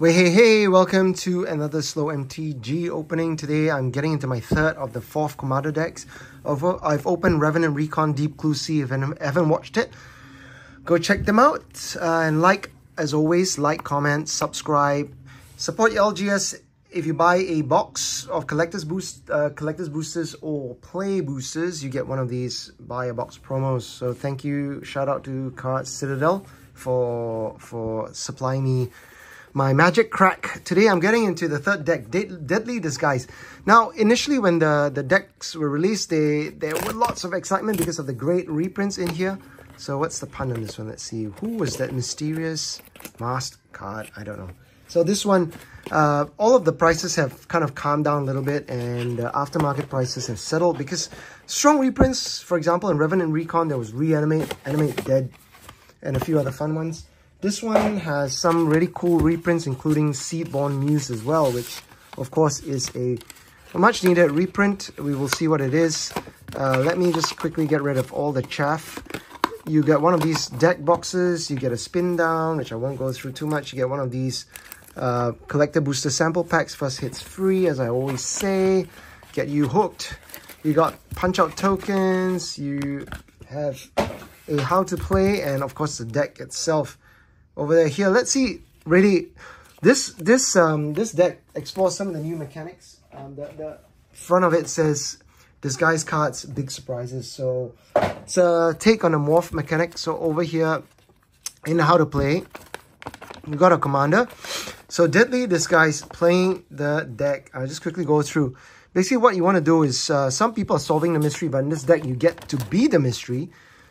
Well, hey, welcome to another slow MTG opening. Today I'm getting into my third of the fourth Commander decks. I've opened Revenant Recon Deep Clue Sea. If you haven't watched it, go check them out. And as always, like, comment, subscribe. Support your LGS. If you buy a box of collector's boosters or play boosters, you get one of these buy a box promos. So thank you. Shout out to Card Citadel for supplying me my magic crack. Today I'm getting into the third deck, Deadly Disguise. Now, initially when the decks were released, there were lots of excitement because of the great reprints in here. So what's the pun on this one? Let's see. Who was that mysterious masked card? I don't know. So this one, all of the prices have kind of calmed down a little bit, and aftermarket prices have settled because strong reprints, for example, in Revenant Recon, there was Reanimate, Animate Dead, and a few other fun ones. This one has some really cool reprints, including Seedborn Muse as well, which of course is a much needed reprint. We will see what it is. Let me just quickly get rid of all the chaff. You get one of these deck boxes, you get a spin down, which I won't go through too much. You get one of these collector booster sample packs. First hit's free, as I always say. Get you hooked. You got punch out tokens, you have a how to play, and of course the deck itself. Over there, here, let's see. Really, this deck explores some of the new mechanics. The front of it says disguise cards, big surprises. So it's a take on a morph mechanic. So over here in how to play, we got a commander. So Deadly Disguise playing the deck. I'll just quickly go through. Basically, what you want to do is some people are solving the mystery, but in this deck you get to be the mystery.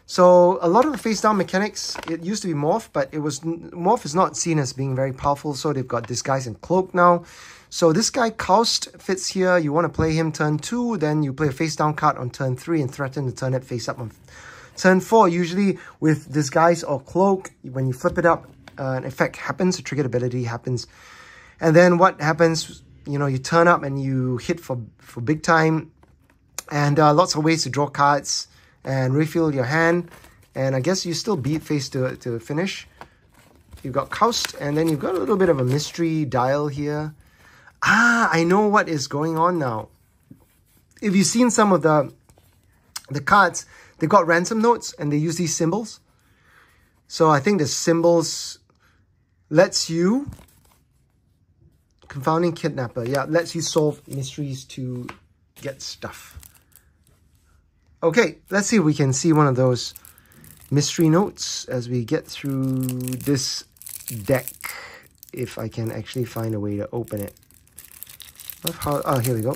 So a lot of the face down mechanics, it used to be morph, but morph is not seen as being very powerful. So they've got disguise and cloak now. So this guy Kaust fits here. You want to play him turn 2, then you play a face down card on turn 3 and threaten to turn it face up on turn 4. Usually with disguise or cloak, when you flip it up, an effect happens, a triggered ability happens. And then what happens, you turn up and you hit for big time. And lots of ways to draw cards and refill your hand, and I guess you still beat face to finish. You've got Kaust, and then you've got a little bit of a mystery dial here. I know what is going on now. If you've seen some of the cards, they've got ransom notes, and they use these symbols. So I think the symbols lets you, Confounding Kidnapper, yeah, lets you solve mysteries to get stuff. Okay, let's see if we can see one of those mystery notes as we get through this deck. If I can actually find a way to open it. Oh, here we go.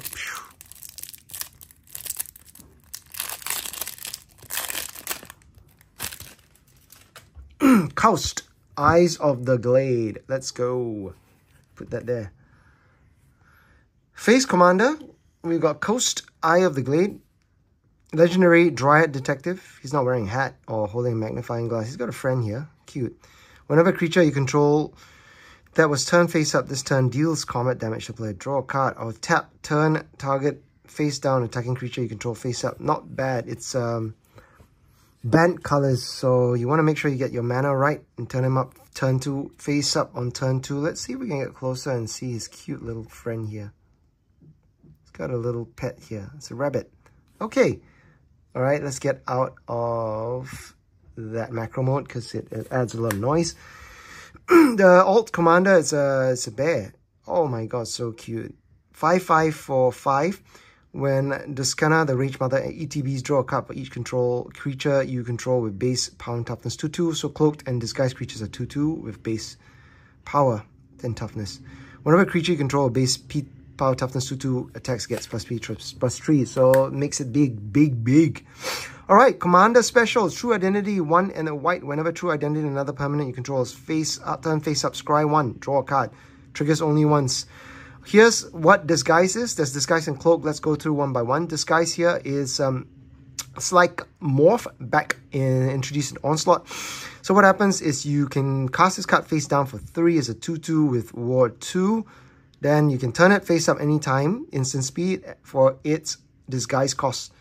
Kaust, Eyes of the Glade. Let's go. Put that there. Face Commander. We've got Kaust, Eye of the Glade. Legendary Dryad Detective. He's not wearing a hat or holding a magnifying glass. He's got a friend here. Cute. Whenever creature you control that was turned face up this turn deals combat damage to player, draw a card or tap, turn target face down, attacking creature you control face up. Not bad. It's banned colors, so you want to make sure you get your mana right and turn him up turn 2, face up on turn 2. Let's see if we can get closer and see his cute little friend here. He's got a little pet here. It's a rabbit. Okay. All right, let's get out of that macro mode because it adds a lot of noise. The alt commander is a bear. Oh my god, so cute. 5/5 for 5. When Duskana, the Rage Mother, ETBs, draw a card for each control creature you control with base power and toughness 2/2. So cloaked and disguised creatures are 2/2 with base power and toughness. Whenever creature you control with base power toughness 2/2 attacks gets +3. So it makes it big. All right, commander specials. True identity 1 and a white. Whenever true identity another permanent you control is turn face up, scry 1, draw a card. Triggers only once. Here's what disguise is. There's disguise and cloak. Let's go through one by one. Disguise here is it's like morph back introduced in Onslaught. So what happens is you can cast this card face down for 3 as a 2/2 with ward 2. Then you can turn it face up anytime, instant speed, for its disguise cost.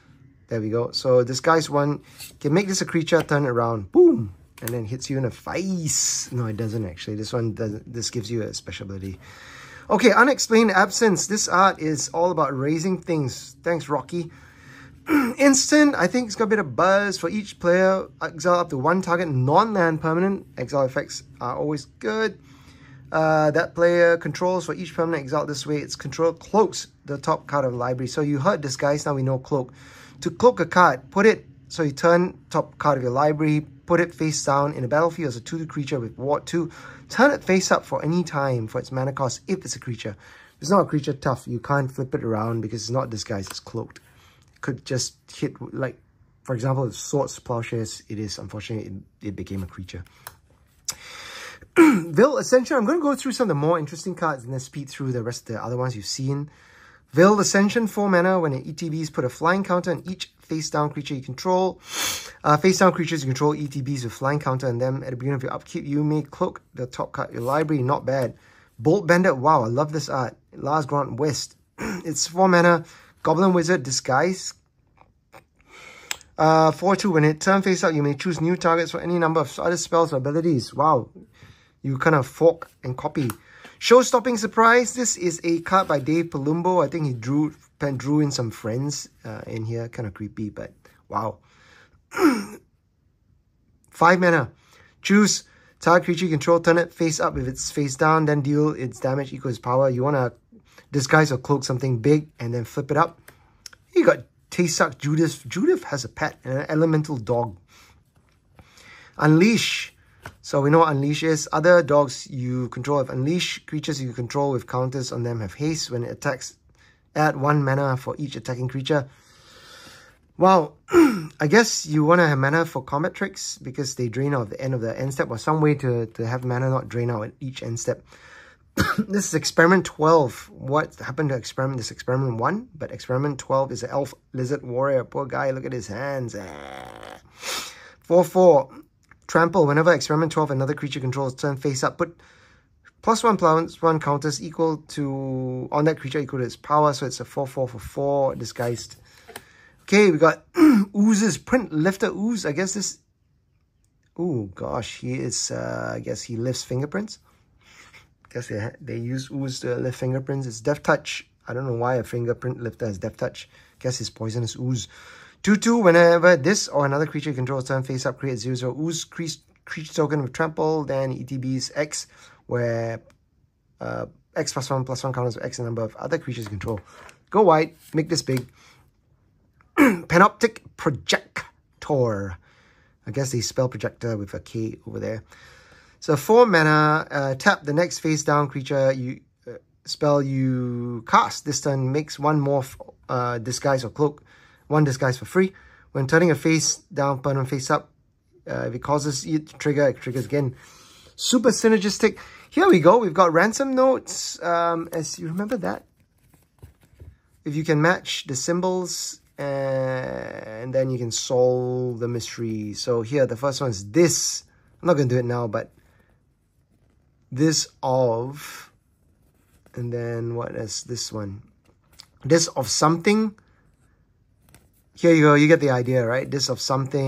There we go. So disguise 1, can make this a creature, turn it around. Boom. and then hits you in the face. No, it doesn't actually. This one doesn't. This gives you a special ability. Okay, Unexplained Absence. This art is all about raising things. Thanks, Rocky. Instant, I think it's got a bit of buzz. For each player, exile up to one target non-land permanent. Exile effects are always good. That player controls for each permanent exiled this way. Its control cloaks the top card of the library. So you heard Disguise, now we know Cloak. To cloak a card, put it, so you turn top card of your library, put it face down in the battlefield as a 2/2 creature with Ward 2. Turn it face up for any time for its mana cost if it's a creature. If it's not a creature, tough. You can't flip it around because it's not Disguised, it's cloaked. It could just hit, like, for example, if Swords, Plowshares, it is, unfortunately, it became a creature. Veiled Ascension, I'm going to go through some of the more interesting cards and then speed through the rest of the other ones you've seen. Veiled Ascension, 4 mana. When it ETBs, put a flying counter on each face-down creature you control. Face-down creatures you control ETBs with flying counter on them. At the beginning of your upkeep, you may cloak the top card of your library. Not bad. Bolt Bandit, wow, I love this art. Last Grant West. It's 4 mana. Goblin Wizard, Disguise. 4/2, when it turn face up, you may choose new targets for any number of other spells or abilities. Wow. You kind of fork and copy. Show-stopping Surprise. This is a card by Dave Palumbo. I think he drew in some friends in here. Kind of creepy, but wow. 5 mana. Choose target creature you control. Turn it face up if it's face down. Then deal its damage equals power. You want to disguise or cloak something big and then flip it up. You got Taysuck Judith. Judith has a pet, an elemental dog. Unleash. So we know what Unleash is. Other dogs you control have Unleash. Creatures you control with counters on them have Haste. When it attacks, add 1 mana for each attacking creature. Wow. I guess you want to have mana for combat tricks because they drain out at the end of the end step, or some way to have mana not drain out at each end step. This is Experiment 12. What happened to Experiment? This is Experiment 1, but Experiment 12 is an Elf Lizard Warrior. Poor guy, look at his hands. 4/4. Trample. Whenever Experiment 12 another creature controls turn face up, put +1/+1 counters equal to, on that creature equal to its power, so it's a 4/4 for 4, Disguised. Okay, we got Ooze's Print Lifter Ooze. I guess this, oh gosh, he is, I guess he lifts fingerprints. Guess they use Ooze to lift fingerprints. It's Death Touch. I don't know why a fingerprint lifter has Death Touch. Guess it's Poisonous Ooze. 2/2, whenever this or another creature controls turn face up, create 0/0 Ooze creature token with trample, then ETB's X, where X +1/+1 counters with X the number of other creatures you control. Go wide, make this big. Panoptic Projector. I guess they spell projector with a K over there. So 4 mana, tap the next face down creature you spell you cast this turn, makes 1 morph, disguise or cloak, 1 disguise for free. When turning a face down, permanent face up, if it causes it to trigger, it triggers again. Super synergistic. Here we go. We've got ransom notes. As you remember that, if you can match the symbols, and then you can solve the mystery. So here, the first one is this. I'm not going to do it now, but this of, and then what is this one? This of something. Here you go, you get the idea, right? This of something,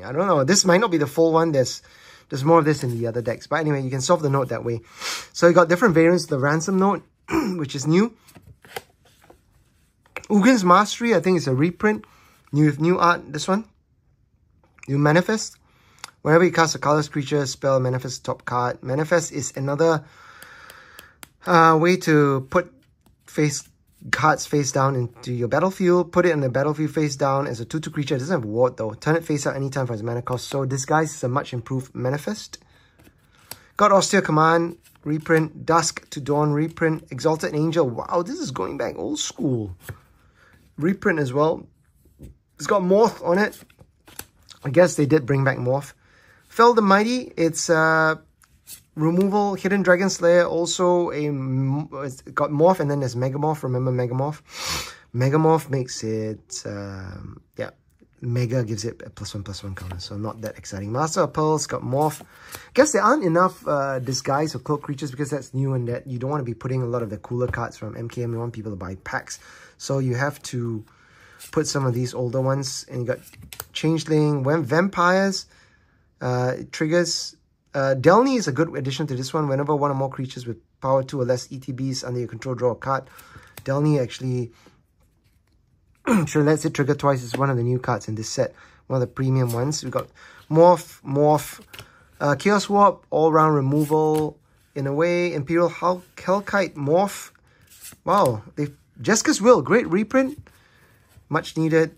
I don't know. This might not be the full one. There's more of this in the other decks. But anyway, you can solve the note that way. So you got different variants of the ransom note, which is new. Ugin's Mastery, I think it's a reprint. New art, this one. You manifest. Whenever you cast a colorless creature, spell manifest top card. Manifest is another way to put cards face down into your battlefield. Put it in the battlefield face down as a 2/2 creature. It doesn't have ward though. Turn it face up anytime for its mana cost. So this guy is a much improved manifest. Got Austere Command reprint. Dusk to Dawn reprint. Exalted Angel. Wow, this is going back old school. Reprint as well. It's got Morph on it. I guess they did bring back Morph. Fell the Mighty. It's removal. Hidden Dragon Slayer. Also it's got Morph, and then there's Megamorph. Remember Megamorph? Megamorph makes it, yeah, Mega gives it a +1/+1 counter, so not that exciting. Master of Pearls got Morph. Guess there aren't enough disguise or cloak creatures because that's new, and that you don't want to be putting a lot of the cooler cards from MKM. You want people to buy packs, so you have to put some of these older ones. And you got Changeling, Vampires, triggers. Delny is a good addition to this one. Whenever one or more creatures with power 2 or less ETBs under your control draw a card, Delny actually sure lets it trigger twice. It's one of the new cards in this set, one of the premium ones. We've got Morph, Chaos Warp, all-round removal. In a way, Imperial Hellkite, Morph. Wow, Jessica's Will, great reprint. Much needed.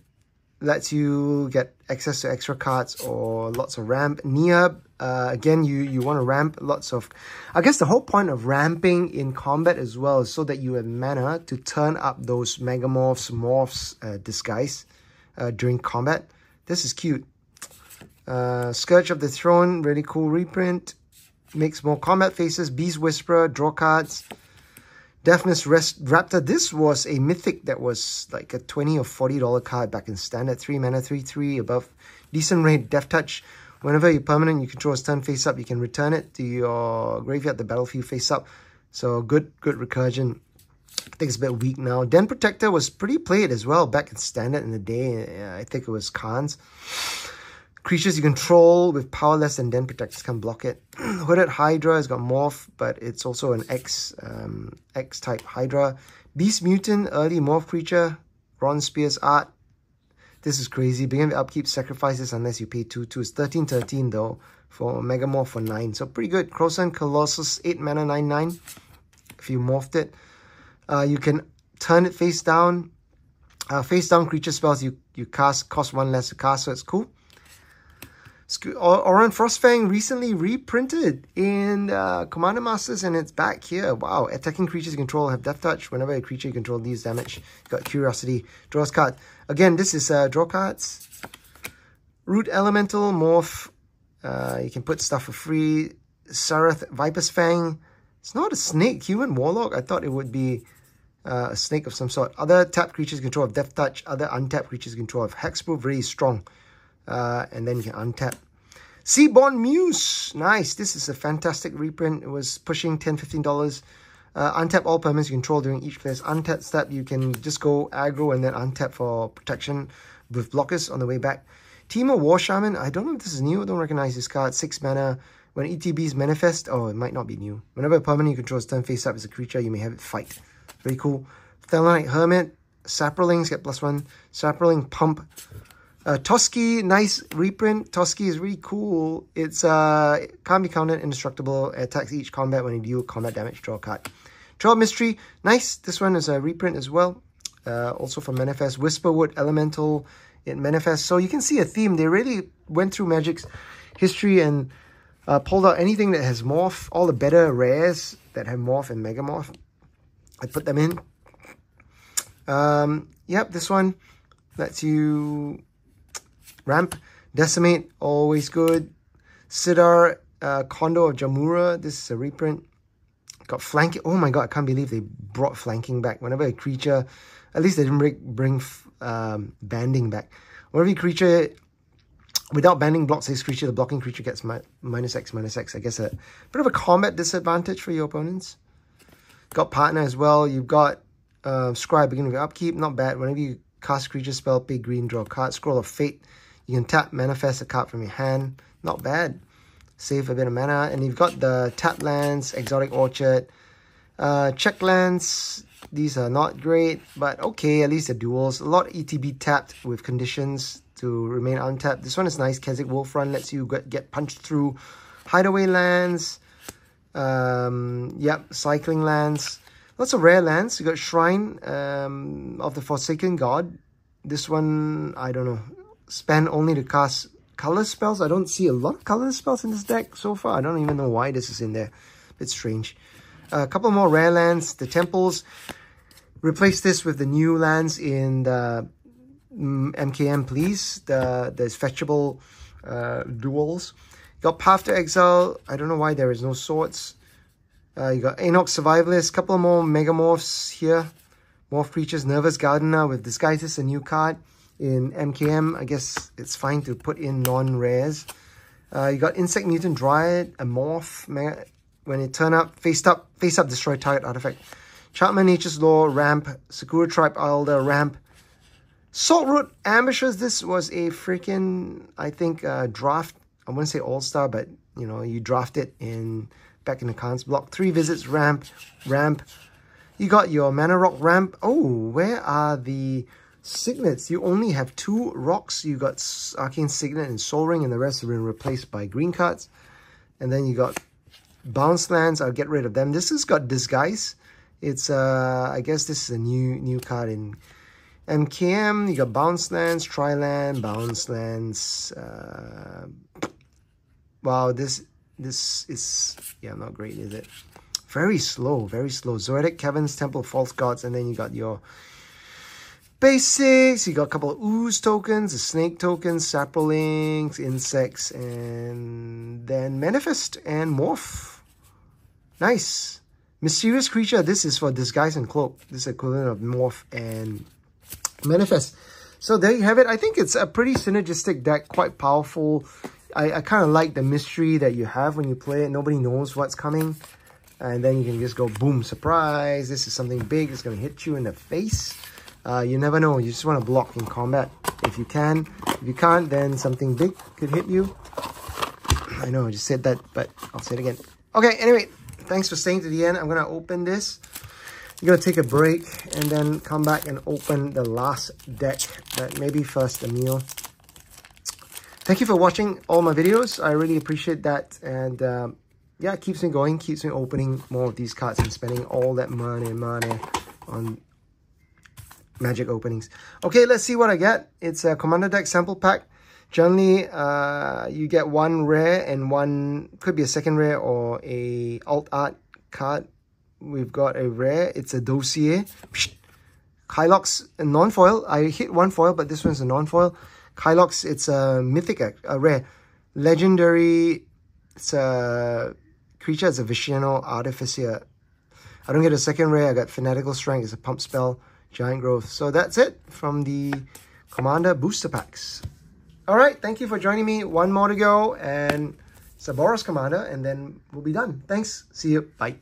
Lets you get access to extra cards or lots of ramp. Naya, again, you want to ramp lots of... I guess the whole point of ramping in combat as well is so that you have mana to turn up those Morphs disguise during combat. This is cute. Scourge of the Throne, really cool reprint. Makes more combat faces. Beast Whisperer, draw cards. Deafness Raptor. This was a mythic that was like a $20 or $40 card back in standard. 3 mana, 3/3 above. Decent rate. Death Touch. Whenever your permanent you control is turned face up, you can return it to your graveyard, the battlefield face up. So good recursion. I think it's a bit weak now. Den Protector was pretty played as well back in standard in the day. I think it was Khan's. Creatures you control with power less than Den Protectors can block it. Hooded Hydra has got Morph, but it's also an X-type Hydra. Beast Mutant, early Morph creature. Ron Spears art. This is crazy. Begin with upkeep, sacrifices unless you pay 2/2. It's 13/13 though for Mega Morph for 9. So pretty good. Croson Colossus, 8 mana, 9/9. If you morphed it. You can turn it face down. Face down creature spells you cast cost 1 less to cast, so it's cool. Oran Frostfang recently reprinted in Commander Masters, and it's back here. Wow. Attacking creatures you control have Death Touch. Whenever a creature you control deals damage, got Curiosity. Draws card. Again, this is draw cards. Root Elemental, Morph. You can put stuff for free. Sarath, Viper's Fang. It's not a snake. Human Warlock. I thought it would be a snake of some sort. Other tapped creatures you control have Death Touch. Other untapped creatures you control have Hexproof. Very strong. And then you can untap. Seaborn Muse. Nice. This is a fantastic reprint. It was pushing $10, $15. Untap all permanents you control during each player's untap step. You can just go aggro and then untap for protection with blockers on the way back. Teemo War Shaman. I don't know if this is new. I don't recognize this card. 6 mana. When ETBs manifest. Oh, it might not be new. Whenever a permanent you control is turned face up as a creature, you may have it fight. Very cool. Thelonite Hermit. Saprolings get +1. Saproling Pump. Toski, nice reprint. Toski is really cool. It's can't be countered, indestructible, attacks each combat when you deal combat damage, draw a card. Trail Mystery, nice. This one is a reprint as well. Also for Manifest. Whisperwood Elemental, it manifests. So you can see a theme. They really went through Magic's history and pulled out anything that has Morph, all the better rares that have Morph and Mega Morph. I put them in. Yep, this one lets you ramp. Decimate, always good. Sidar, Condo of Jamura. This is a reprint. Got flanking. Oh my god, I can't believe they brought flanking back. Whenever a creature, at least they didn't bring banding back. Whenever a creature without banding blocks this creature, the blocking creature gets -X. I guess a bit of a combat disadvantage for your opponents. Got Partner as well. You've got Scribe, beginning with upkeep. Not bad. Whenever you cast creature spell, pay green, draw a card. Scroll of Fate. You can tap, manifest a card from your hand. Not bad. Save a bit of mana. And you've got the tap lands, Exotic Orchard, check lands. These are not great, but okay, at least the duels. A lot of ETB tapped with conditions to remain untapped. This one is nice. Keswick Wolf Run lets you get punched through. Hideaway lands. Yep, cycling lands. Lots of rare lands. You got Shrine of the Forsaken God. This one, I don't know. Spend only to cast color spells. I don't see a lot of color spells in this deck so far. I don't even know why this is in there. Bit strange. A couple more rare lands. The temples. Replace this with the new lands in the MKM, please. There's fetchable duels. You got Path to Exile. I don't know why there is no swords. You got Enoch Survivalist. Couple more Megamorphs here. Morph creatures. Nervous Gardener with Disguises, a new card. In MKM, I guess it's fine to put in non-rares. You got Insect Mutant Dryad, a Morph. When it turn up, face up, destroy target artifact. Chartman Nature's Law, ramp. Sakura Tribe Elder, ramp. Saltroot Ambushes. This was a freaking, I think, draft. I wouldn't say all-star, but, you know, you draft it back in the Khans block. 3 visits, ramp. You got your Mana Rock ramp. Oh, where are the signets? You only have 2 rocks. You got Arcane Signet and Soul Ring, and the rest have been replaced by green cards. And then you got Bounce Lands. I'll get rid of them. This has got Disguise. It's, I guess this is a new card in MKM. You got Bounce Lands, Tri-Land, Bounce Lands. Wow, this is, yeah, not great, is it? Very slow, very slow. Zoetic Kevin's Temple, False Gods, and then you got your basics. You got a couple of Ooze tokens, a Snake tokens, Saplings, Insects, and then Manifest and Morph. Nice. Mysterious Creature. This is for Disguise and Cloak. This is equivalent of Morph and Manifest. So there you have it. I think it's a pretty synergistic deck, quite powerful. I kind of like the mystery that you have when you play it. Nobody knows what's coming. And then you can just go, boom, surprise. This is something big. It's going to hit you in the face. You never know. You just want to block in combat if you can. If you can't, then something big could hit you. I know, I just said that, but I'll say it again. Okay, anyway, thanks for staying to the end. I'm going to open this. I'm going to take a break and then come back and open the last deck. But maybe first a meal. Thank you for watching all my videos. I really appreciate that. And yeah, it keeps me going, keeps me opening more of these cards and spending all that money on magic openings. Okay, let's see what I get. It's a Commander Deck Sample Pack. Generally, you get 1 rare and 1, could be a second rare or a alt art card. We've got a rare. It's a Dossier. Kylox, a non-foil. I hit 1 foil, but this one's a non-foil. Kylox, it's a mythic, a rare. Legendary, it's a creature, it's a Visheno Artificer. I don't get a second rare. I got Fanatical Strength, it's a pump spell, Giant Growth. So that's it from the Commander Booster Packs. Alright, thank you for joining me. 1 more to go, and it's a Boros Commander, and then we'll be done. Thanks, see you, bye.